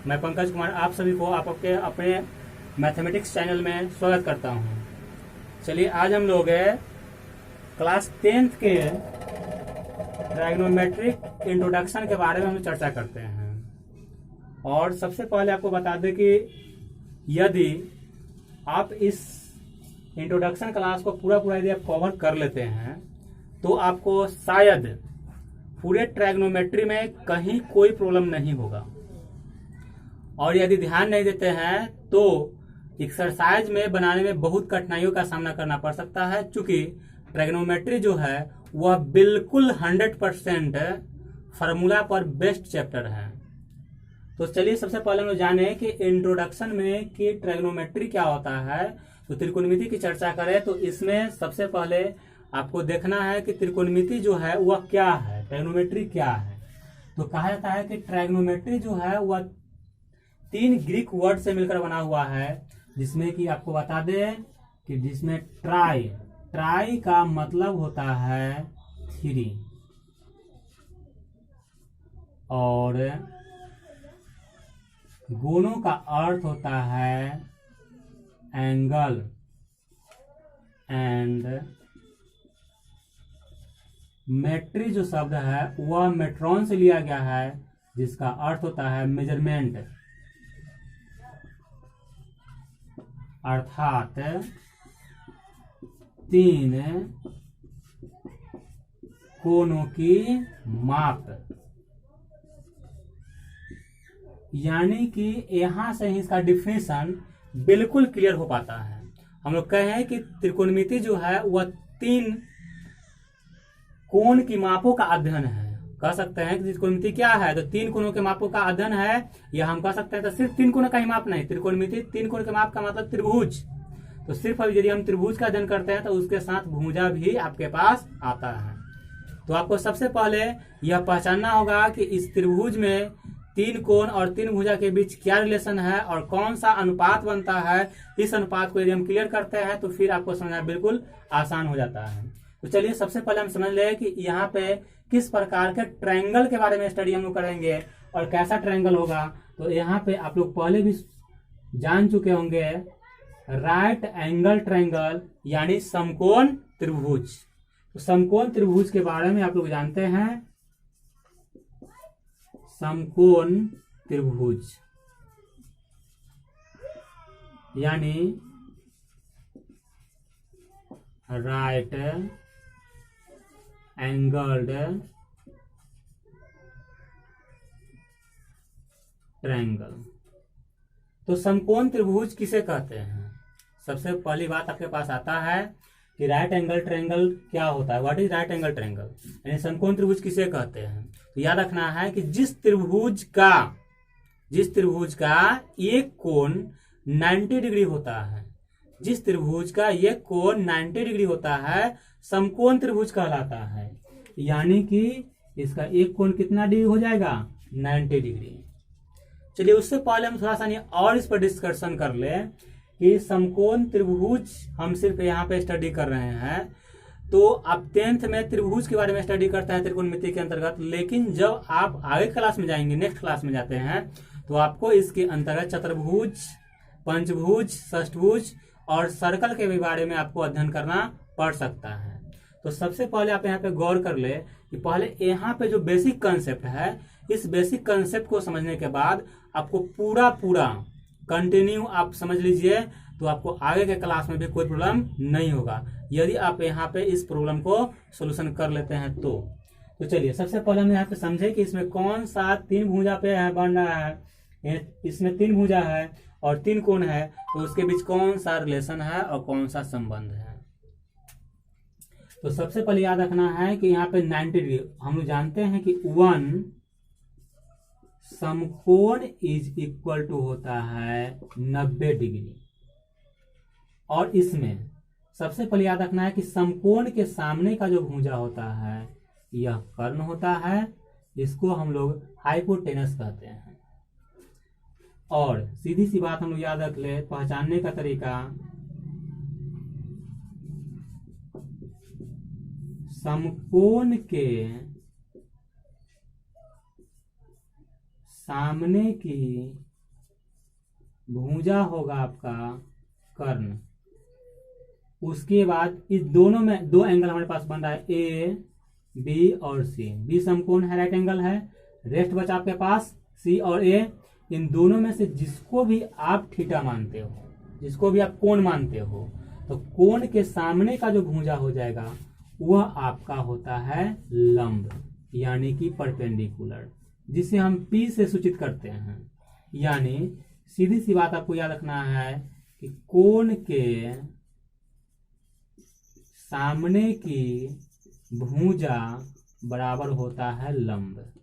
मैं पंकज कुमार आप सभी को आपके अपने मैथमेटिक्स चैनल में स्वागत करता हूं। चलिए आज हम लोग क्लास 10th के ट्राइगोनोमेट्रिक इंट्रोडक्शन के बारे में हम चर्चा करते हैं। और सबसे पहले आपको बता दें कि यदि आप इस इंट्रोडक्शन क्लास को पूरा यदि आप कवर कर लेते हैं तो आपको शायद पूरे ट्राइगोनोमेट्री में कहीं कोई प्रॉब्लम नहीं होगा। और यदि ध्यान नहीं देते हैं तो एक्सरसाइज में बनाने में बहुत कठिनाइयों का सामना करना पड़ सकता है, क्योंकि ट्राइगोनोमेट्री जो है वह बिल्कुल 100% फार्मूला पर बेस्ड चैप्टर है। तो चलिए सबसे पहले हम लोग जाने कि इंट्रोडक्शन में कि ट्राइगोनोमेट्री क्या होता है। तो त्रिकोणमिति की चर्चा करें तो इसमें सबसे पहले आपको देखना है कि त्रिकोणमिति जो है वह क्या है, ट्राइगोनोमेट्री क्या है। तो कहा जाता है कि ट्राइगोनोमेट्री जो है वह 3 ग्रीक वर्ड से मिलकर बना हुआ है, जिसमें कि आपको बता दें कि जिसमें ट्राई का मतलब होता है 3 और गोनों का अर्थ होता है एंगल एंड मेट्री जो शब्द है वह मेट्रॉन से लिया गया है, जिसका अर्थ होता है मेजरमेंट, अर्थात 3 कोनों की माप। यानी कि यहां से ही इसका डिफिनेशन बिल्कुल क्लियर हो पाता है। हम लोग कहे हैं कि त्रिकोणमिति जो है वह 3 कोण की मापों का अध्ययन है। कह सकते हैं कि त्रिकोणमिति क्या है, तो 3 कोणों के मापों का अध्ययन है। या हम कह सकते हैं तो सिर्फ 3 कोणों का ही माप नहीं, त्रिकोणमिति 3 कोण के माप का मतलब त्रिभुज। तो सिर्फ अब यदि हम त्रिभुज का अध्ययन करते हैं तो उसके साथ भुजा भी आपके पास आता है। तो आपको सबसे पहले यह पहचानना होगा कि इस त्रिभुज में 3 कोण और 3 भुजा के बीच क्या रिलेशन है और कौन सा अनुपात बनता है। इस अनुपात को यदि हम क्लियर करते हैं तो फिर आपको समझना बिल्कुल आसान हो जाता है। तो चलिए सबसे पहले हम समझ लें कि यहाँ पे किस प्रकार के ट्रायंगल के बारे में स्टडी हम लोग करेंगे और कैसा ट्रायंगल होगा। तो यहाँ पे आप लोग पहले भी जान चुके होंगे राइट एंगल ट्रायंगल यानी समकोण त्रिभुज। तो समकोण त्रिभुज के बारे में आप लोग जानते हैं, समकोण त्रिभुज यानी राइट एंगल्ड ट्रायंगल। तो समकोण त्रिभुज किसे कहते हैं? सबसे पहली बात आपके पास आता है कि राइट एंगल ट्रायंगल क्या होता है। What is right angle triangle, यानी समकोण त्रिभुज किसे कहते हैं। तो याद रखना है कि जिस त्रिभुज का एक कोण 90 डिग्री होता है, जिस त्रिभुज का एक कोण 90 डिग्री होता है समकोण त्रिभुज कहलाता है। यानी कि इसका एक कोण कितना डिग्री हो जाएगा, 90 डिग्री। चलिए उससे पहले हम थोड़ा सा और इस पर डिस्कशन कर ले कि समकोण त्रिभुज हम सिर्फ यहाँ पे स्टडी कर रहे हैं। तो आप 10th में त्रिभुज के बारे में स्टडी करते हैं त्रिकोणमिति के अंतर्गत, लेकिन जब आप आगे क्लास में जाएंगे, नेक्स्ट क्लास में जाते हैं, तो आपको इसके अंतर्गत चतुर्भुज, पंचभुज, षष्ठभुज और सर्कल के भी बारे में आपको अध्ययन करना पड़ सकता है। तो सबसे पहले आप यहाँ पे गौर कर ले कि पहले यहाँ पे जो बेसिक कंसेप्ट है, इस बेसिक कंसेप्ट को समझने के बाद आपको पूरा कंटिन्यू आप समझ लीजिए, तो आपको आगे के क्लास में भी कोई प्रॉब्लम नहीं होगा यदि आप यहाँ पे इस प्रॉब्लम को सोल्यूशन कर लेते हैं। तो चलिए सबसे पहले हम यहाँ पे समझे कि इसमें कौन सा 3 भुजा पे बन रहा है। इसमें 3 भुजा है और 3 कोण है, तो उसके बीच कौन सा रिलेशन है और कौन सा संबंध है। तो सबसे पहले याद रखना है कि यहाँ पे 90 डिग्री हम लोग जानते हैं कि 1 समकोण इज इक्वल टू होता है 90 डिग्री। और इसमें सबसे पहले याद रखना है कि समकोण के सामने का जो भुजा होता है यह कर्ण होता है, इसको हम लोग हाइपोटेनस कहते हैं। और सीधी सी बात हम लोग याद रख ले, पहचानने का तरीका, समकोण के सामने की भुजा होगा आपका कर्ण। उसके बाद इस दोनों में दो एंगल हमारे पास बन रहा है, ए बी और सी। बी समकोण है, राइट एंगल है। रेस्ट बचा आपके पास सी और ए। इन दोनों में से जिसको भी आप थीटा मानते हो, जिसको भी आप कोण मानते हो, तो कोण के सामने का जो भुजा हो जाएगा वह आपका होता है लंब, यानी कि परपेंडिकुलर, जिसे हम पी से सूचित करते हैं। यानी सीधी सी बात आपको याद रखना है कि कोण के सामने की भुजा बराबर होता है लंब,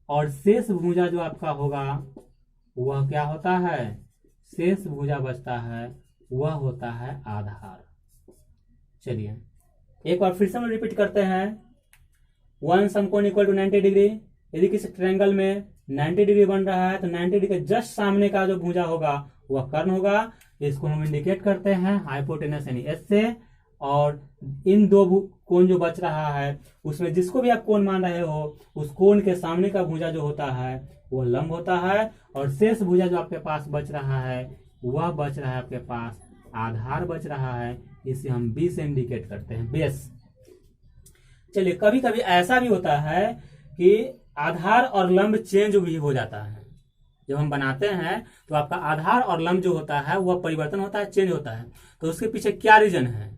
और शेष भुजा जो आपका होगा वह क्या होता है, शेष भुजा बचता है वह होता है आधार। चलिए एक बार फिर से हम रिपीट करते हैं। वन समकोण इक्वल टू 90 डिग्री। यदि किसी ट्रायंगल में 90 डिग्री बन रहा है तो 90 डिग्री के जस्ट सामने का जो भुजा होगा वह कर्ण होगा। इसको हम इंडिकेट करते हैं हाइपोटेनस यानी एस से। और इन दो कोण जो बच रहा है उसमें जिसको भी आप कोण मान रहे हो उस कोण के सामने का भुजा जो होता है वो लंब होता है, और शेष भुजा जो आपके पास बच रहा है वह बच रहा है आपके पास आधार बच रहा है। इसे हम बी से इंडिकेट करते हैं, बेस। चलिए कभी कभी ऐसा भी होता है कि आधार और लंब चेंज भी हो जाता है। जब हम बनाते हैं तो आपका आधार और लंब जो होता है वह परिवर्तन होता है, चेंज होता है। तो उसके पीछे क्या रीजन है?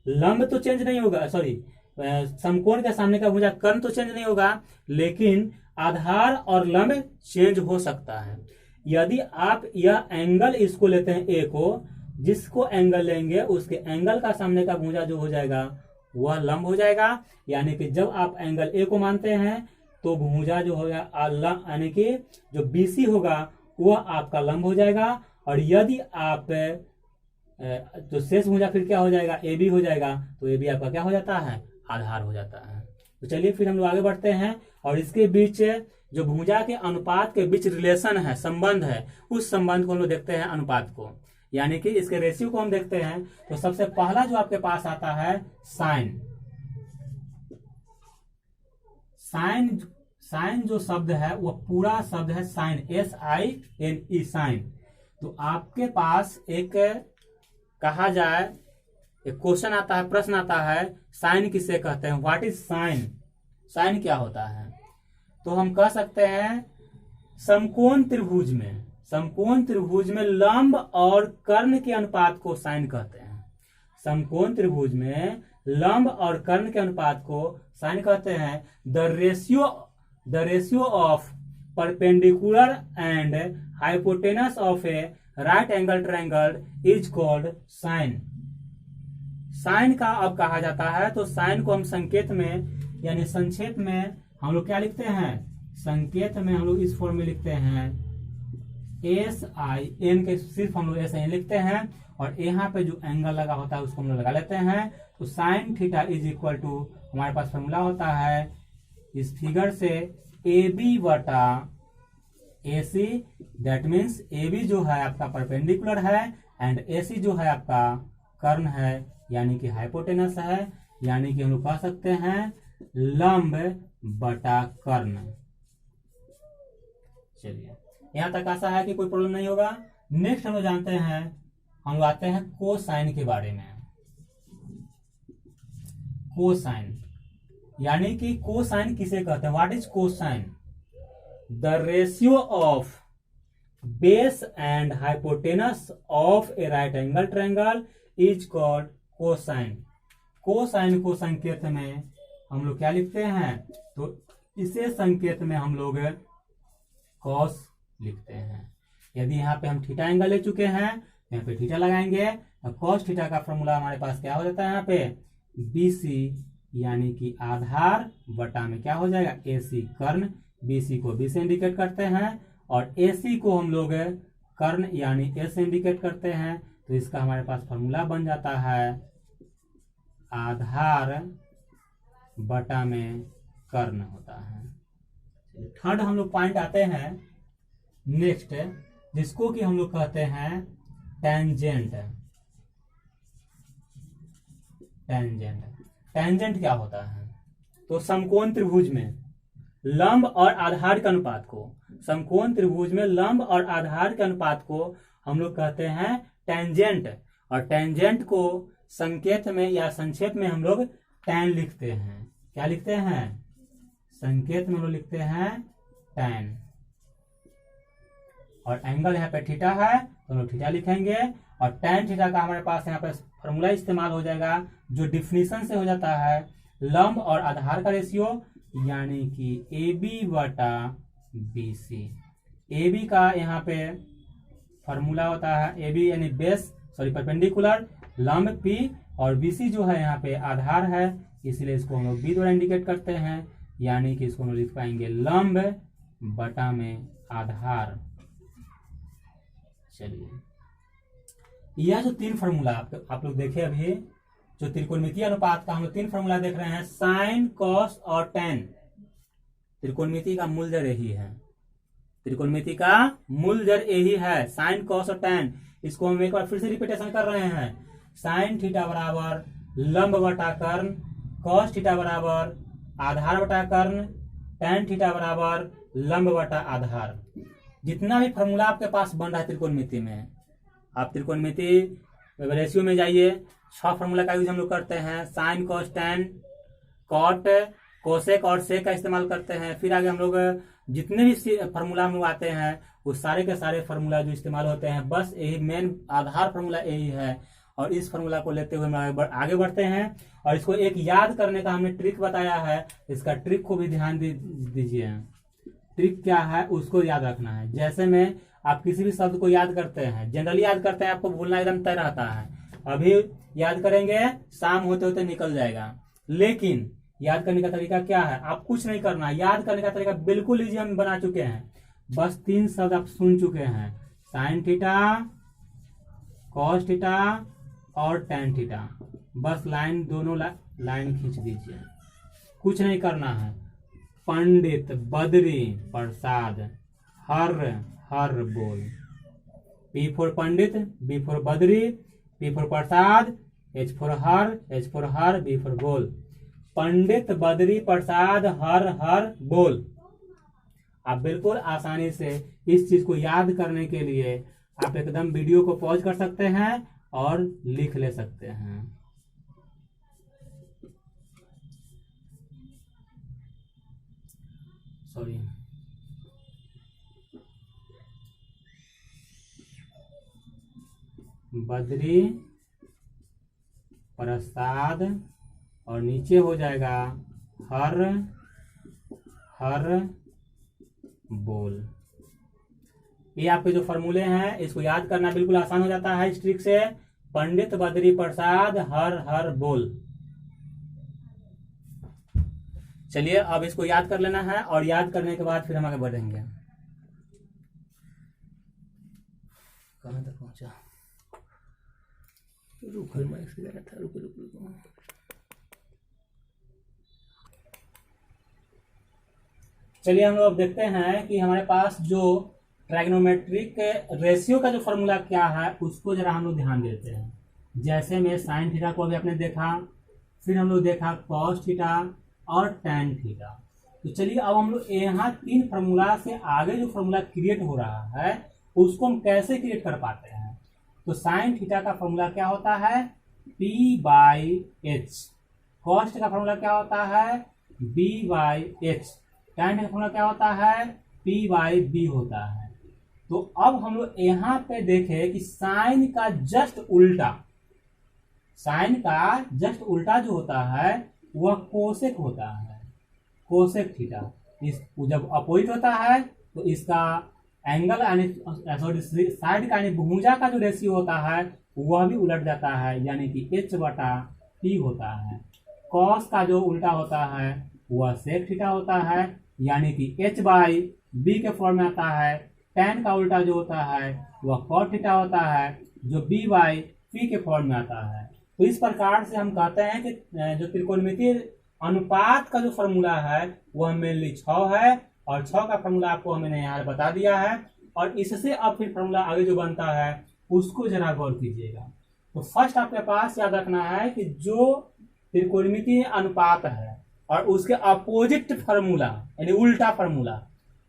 लंब तो चेंज नहीं होगा, सॉरी समकोण के सामने का भुजा कर्ण तो चेंज नहीं होगा, लेकिन आधार और लंब चेंज हो सकता है। यदि आप यह एंगल इसको लेते हैं ए को, जिसको एंगल लेंगे उसके एंगल का सामने का भुजा जो हो जाएगा वह लंब हो जाएगा। यानी कि जब आप एंगल ए को मानते हैं तो भुजा जो होगा यानी कि जो बीसी होगा वह आपका लंब हो जाएगा। और यदि आप तो शेष भुजा फिर क्या हो जाएगा, ए बी हो जाएगा। तो ए बी आपका क्या हो जाता है, आधार हो जाता है। तो चलिए फिर हम लोग आगे बढ़ते हैं और इसके बीच जो भुजा के अनुपात के बीच रिलेशन है, संबंध है, उस संबंध को हम लोग देखते हैं, अनुपात को, यानी कि इसके रेशियो को हम देखते हैं। तो सबसे पहला जो आपके पास आता है साइन। साइन जो शब्द है वह पूरा शब्द है साइन, SINE, साइन। तो आपके पास एक कहा जाए एक क्वेश्चन आता है, प्रश्न आता है, साइन किसे कहते हैं, व्हाट इज साइन, साइन क्या होता है? तो हम कह सकते हैं समकोण त्रिभुज में लंब और कर्ण के अनुपात को साइन कहते हैं। समकोण त्रिभुज में लंब और कर्ण के अनुपात को साइन कहते हैं। The ratio of perpendicular and hypotenuse of a right angle triangle is called sine. Sine का अब कहा जाता है तो साइन को हम संकेत में यानी संक्षेप में हम लोग क्या लिखते हैं, संकेत में हम लोग इस फॉर्म में लिखते हैं SIN के सिर्फ हम लोग SIN लिखते हैं, और यहाँ पे जो एंगल लगा होता है उसको हम लोग लगा लेते हैं। तो sine theta is equal to हमारे पास फॉर्मूला होता है इस फिगर से AB बटा AC, दैट मीन्स AB जो है आपका परपेंडिकुलर है एंड AC जो है आपका कर्ण है यानी कि हाइपोटेनस है, यानी कि हम लोग कह सकते हैं लंब बटा कर्ण। चलिए यहां तक आशा है कि कोई प्रॉब्लम नहीं होगा। नेक्स्ट हम लोग जानते हैं, हम लोग आते हैं कोसाइन के बारे में। कोसाइन यानी कि कोसाइन किसे कहते हैं, what is cosine? The ratio of base and hypotenuse of a right angle triangle is called cosine. Cosine को संकेत में हम लोग क्या लिखते हैं, तो इसे संकेत में हम लोग कॉस लिखते हैं। यदि यहाँ पे हम थीटा एंगल ले चुके हैं, यहाँ पे थीटा लगाएंगे तो कॉस थीटा का फॉर्मूला हमारे पास क्या हो जाता है, यहाँ पे BC यानी कि आधार बटा में क्या हो जाएगा AC कर्ण। BC को B से इंडिकेट करते हैं और AC को हम लोग कर्ण यानी A से इंडिकेट करते हैं। तो इसका हमारे पास फॉर्मूला बन जाता है आधार बटा में कर्ण होता है। थर्ड हम लोग पॉइंट आते हैं नेक्स्ट, जिसको कि हम लोग कहते हैं टेंजेंट। टेंजेंट क्या होता है? तो समकोण त्रिभुज में लंब और आधार के अनुपात को, समकोण त्रिभुज में लंब और आधार के अनुपात को हम लोग कहते हैं टेंजेंट। और टेंजेंट को संकेत में या संक्षेप में हम लोग टैन लिखते हैं। क्या लिखते हैं? संकेत में हम लोग लिखते हैं टैन। और एंगल यहाँ पे थीटा है तो हम लोग थीटा लिखेंगे। और टैन थीटा का हमारे पास यहाँ पे फॉर्मूला इस्तेमाल हो जाएगा जो डिफिनीशन से हो जाता है लंब और आधार का रेशियो, यानी कि AB बटा BC। AB का यहाँ पे फॉर्मूला होता है AB यानी बेस परपेंडिकुलर, लंब P, और BC जो है यहाँ पे आधार है, इसलिए इसको हम लोग B द्वारा इंडिकेट करते हैं, यानी कि इसको हम लोग लिख पाएंगे लंब बटा में आधार। चलिए, यह जो तीन फॉर्मूला आप लोग देखे अभी, जो त्रिकोणमितीय अनुपात का हम लोग तीन फॉर्मूला देख रहे हैं, साइन, कॉस और टेन। त्रिकोणमिति का मूल जड़ यही है, त्रिकोणमिति का मूल जड़ यही है, साइन, कॉस और टेन। इसको हम एक बार फिर से रिपीटेशन कर रहे हैं। साइन थीटा बराबर लंब बटा कर्ण, कॉस थीटा बराबर आधार बटा कर्ण, टेन थीटा बराबर लंब बटा आधार। जितना भी फॉर्मूला आपके पास बन रहा है त्रिकोणमिति में, आप त्रिकोणमिति रेशियो में जाइए, 6 फॉर्मूला का यूज हम लोग करते हैं। Sine, cos, tan, cot, cosec और सेक का इस्तेमाल करते हैं। फिर आगे हम लोग जितने भी फॉर्मूला हम लोग आते हैं वो सारे के सारे फॉर्मूला जो इस्तेमाल होते हैं, बस यही मेन आधार फॉर्मूला यही है। और इस फॉर्मूला को लेते हुए हम आगे बढ़ते हैं। और इसको एक याद करने का हमने ट्रिक बताया है, इसका ट्रिक को भी ध्यान दीजिए। ट्रिक क्या है उसको याद रखना है। जैसे में आप किसी भी शब्द को याद करते हैं, जनरली याद करते हैं, आपको भूलना एकदम तय रहता है। अभी याद करेंगे, शाम होते होते निकल जाएगा। लेकिन याद करने का तरीका क्या है? आप कुछ नहीं करना, याद करने का तरीका बिल्कुल इजी हम बना चुके हैं। बस 3 शब्द आप सुन चुके हैं, साइन थीटा, कॉस थीटा और टेन थीटा। बस लाइन दोनों लाइन खींच दीजिए, कुछ नहीं करना है। पंडित, बद्री, प्रसाद, हर बोल। P for Pandit, B for Badri, P for Prasad, H for her, B for बोल। पंडित, बद्री, प्रसाद, हर बोल। आप बिल्कुल आसानी से इस चीज को याद करने के लिए आप एकदम वीडियो को पॉज कर सकते हैं और लिख ले सकते हैं। सॉरी, बद्री, प्रसाद और नीचे हो जाएगा हर बोल। ये आपके जो फॉर्मूले हैं इसको याद करना बिल्कुल आसान हो जाता है इस ट्रिक से। पंडित, बद्री, प्रसाद, हर बोल। चलिए अब इसको याद कर लेना है और याद करने के बाद फिर हम आगे बढ़ेंगे। कहां तक पहुंचा? रुको। चलिए हम लोग अब देखते हैं कि हमारे पास जो ट्राइगोनोमेट्रिक रेशियो का जो फॉर्मूला क्या है उसको जरा हम लोग ध्यान देते हैं। जैसे में साइन थीटा को अभी आपने देखा, फिर हम लोग देखा कॉस थीटा और टेन थीटा। तो चलिए अब हम लोग यहाँ 3 फॉर्मूला से आगे जो फॉर्मूला क्रिएट हो रहा है उसको हम कैसे क्रिएट कर पाते हैं। तो साइन थीटा का फॉर्मूला क्या होता है? P/H। कॉस का फॉर्मूला क्या होता है? B/H। टेन का फॉर्मूला क्या होता है? P/B होता है। तो अब हम लोग यहाँ पे देखें कि साइन का जस्ट उल्टा जो होता है वह कोसेक होता है, कोसेक थीटा। इस जब अपोजिट होता है तो इसका एंगल यानी साइड का यानी भुजा का जो रेशियो होता है वह भी उलट जाता है, यानी कि H/P होता है। कॉस का जो उल्टा होता है वह सेक थीटा होता है, यानी कि H/B के फॉर्म में आता है। टेन का उल्टा जो होता है वह कॉट थीटा होता है, जो B/P के फॉर्म में आता है। तो इस प्रकार से हम कहते हैं कि जो त्रिकोणमितीय अनुपात का जो फॉर्मूला है वह मेनली 6 है, और 6 का फॉर्मूला आपको मैंने यहाँ बता दिया है। और इससे अब फिर फॉर्मूला आगे जो बनता है उसको जरा गौर कीजिएगा। तो फर्स्ट आपके पास याद रखना है कि जो त्रिकोणमितीय अनुपात है और उसके अपोजिट फार्मूला यानी उल्टा फार्मूला,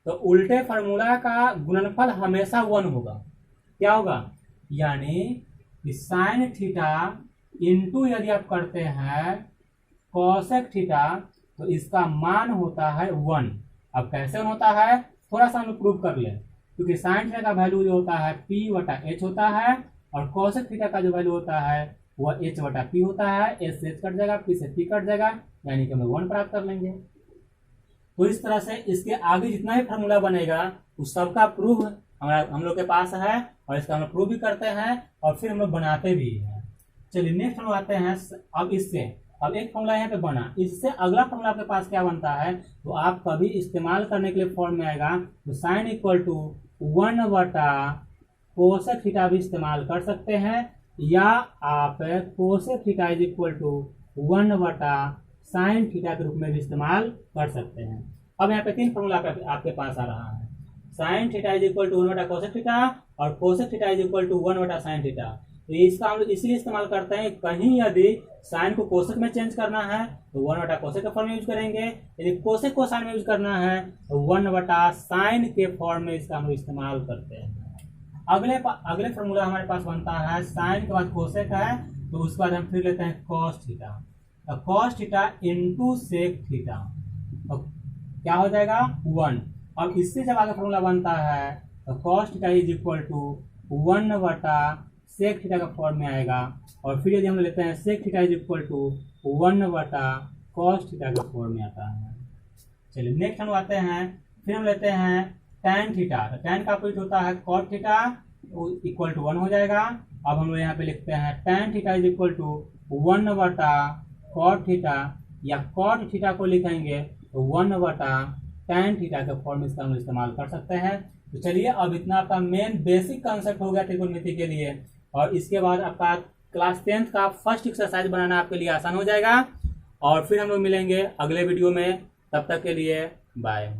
तो उल्टे फार्मूला का गुणनफल हमेशा 1 होगा। क्या होगा? यानी साइन थीटा इंटू यदि आप करते हैं कोसेक थीटा तो इसका मान होता है 1। अब कैसे होता है थोड़ा सा हम लोग प्रूव कर ले, क्योंकि साइन थीटा का वैल्यू जो होता है p/h होता है और कोसेक थीटा का जो वैल्यू होता है वह h/p होता है। h से h कट जाएगा, p से p कट जाएगा, यानी कि हम 1 प्राप्त कर लेंगे। तो इस तरह से इसके आगे जितना भी फार्मूला बनेगा उस सबका प्रूफ हम लोग के पास है और इसका हम लोग प्रूफ भी करते हैं और फिर हम लोग बनाते भी हैं। चलिए नेक्स्ट हम आते हैं। अब इससे अब एक फॉर्मूला यहाँ पे बना, इससे अगला फॉर्मूला आपके पास क्या बनता है तो आप कभी इस्तेमाल करने के लिए फॉर्म में आएगा तो साइन इक्वल टू 1/कोसेक थीटा भी इस्तेमाल कर सकते हैं, या आप cosec theta is equal to 1/साइन थीटा के रूप में भी इस्तेमाल कर सकते हैं। अब यहाँ पे 3 फॉर्मूला आपके पास आ रहा है। Sine theta is equal to 1/कोसेक थीटा और cosec theta is equal to 1/साइन थीटा। तो इसका हम लोग इसलिए इस्तेमाल करते हैं कहीं यदि साइन को कोसेक में चेंज करना है तो 1/कोसेक के फॉर्म में यूज करेंगे, यदि कोसेक को साइन में यूज करना है तो 1/साइन के फॉर्म में इसका हम लोग इस्तेमाल करते हैं। अगले फॉर्मूला हमारे पास बनता है साइन के बाद कोसेक है तो उसके बाद हम फिर लेते हैं कॉस थीटा। तो cos theta into sec theta तो क्या हो जाएगा 1। अब इससे जब आगे फॉर्मूला बनता है तो cos theta is equal to 1/सेक थीटा का फॉर्म में आएगा, और फिर यदि हम लेते हैं sec theta is equal to 1/कॉस थीटा का फॉर्म में आता है। चलिए नेक्स्ट हम आते हैं, फिर हम लेते हैं tan थीटा। तो tan का अपोजिट होता है cot थीटा इक्वल टू 1 हो जाएगा। अब हम लोग यहाँ पे लिखते हैं tan theta is equal to 1/cot theta, या cot थीटा को लिखेंगे तो 1/tan थीटा के फॉर्म में इसका हम इस्तेमाल कर सकते हैं। तो चलिए अब इतना आपका मेन बेसिक कंसेप्ट हो गया त्रिकोणमिति के लिए, और इसके बाद आपका क्लास 10th का फर्स्ट एक्सरसाइज बनाना आपके लिए आसान हो जाएगा। और फिर हम लोग मिलेंगे अगले वीडियो में, तब तक के लिए बाय।